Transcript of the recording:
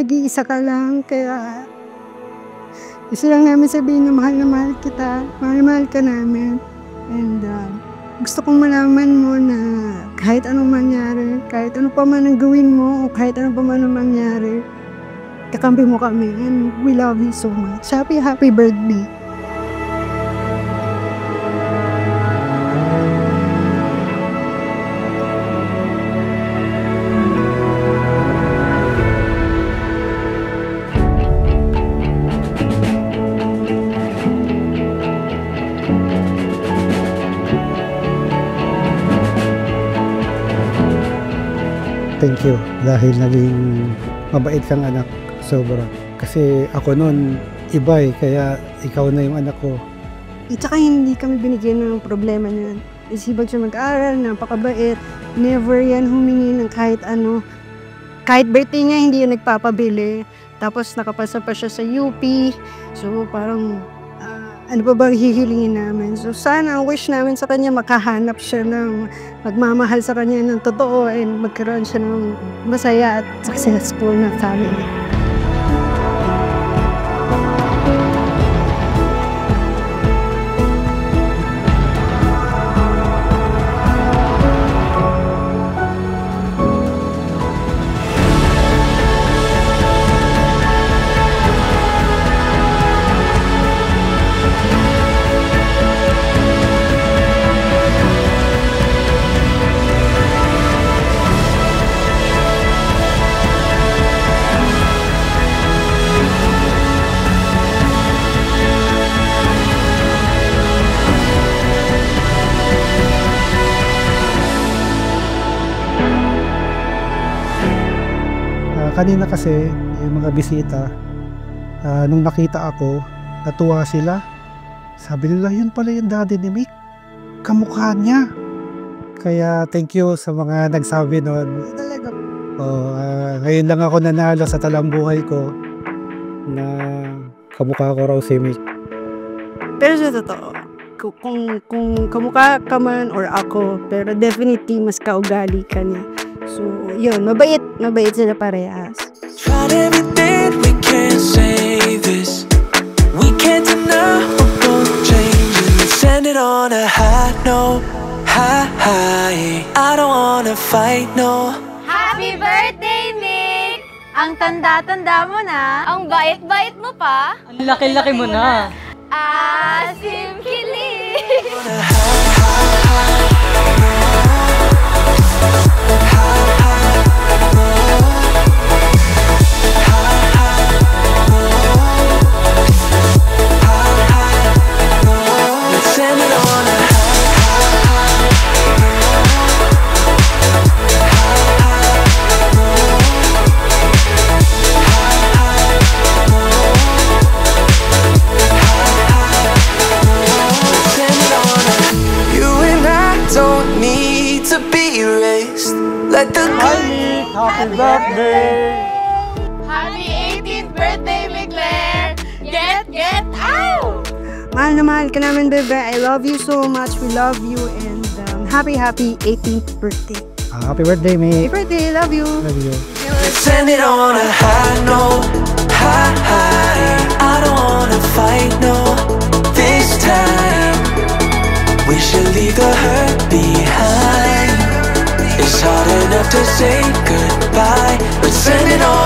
nag-iisa ka lang, kaya gusto lang namin sabihin na mahal kita, mahal ka namin. And gusto kong malaman mo na kahit anong mangyari, kahit ano pa man ang gawin mo, o kahit ano pa man ang mangyari, kakampi mo kami, and we love you so much. Happy birthday! Thank you dahil naging mabait kang anak, sobra. Kasi ako noon iba kaya ikaw na yung anak ko. At saka hindi kami binigyan ng problema niyan. Isibag siya mag-aral, napakabait. Never yan humingi ng kahit ano. Kahit birthday niya, hindi yan nagpapabili. Tapos nakapasa pa siya sa UP. So parang ano pa bang hihilingin namin? So sana ang wish namin sa kanya, makahanap siya ng magmamahal sa kanya ng totoo and magkaroon siya ng masaya at successful na family. Kanina kasi yung mga bisita, nung nakita ako, natuwa sila. Sabi nila, yun pala yung daddy ni Mick, kamukha niya. Kaya thank you sa mga nagsabi nun. Talaga. Ngayon lang ako nanalo sa talambuhay ko na kamukha ko raw si Mick. Pero sa totoo, kung kamukha ka man or ako, pero definitely mas kaugali ka niya. So, yun, mabait sila parehas. Tried everything, we can't save this. We can't deny we're both changing. Let's end it on a high note, high. I don't wanna fight, no. Happy birthday, Mick! Ang tanda-tanda mo na. Ang bait-bait mo pa. Ang laki-laki mo na. Asim kilig! Let the Happy birthday! Happy 18th birthday, Mick-Claire! Get out! Mahal na mahal ka namin, bebe. I love you so much. We love you, and happy 18th birthday. Happy birthday, Mick. Happy birthday, love you. Love you. Let's end it on a high note, high. I don't wanna fight, no. This time we should leave the hurt behind. It's hard enough to say goodbye, but send it on.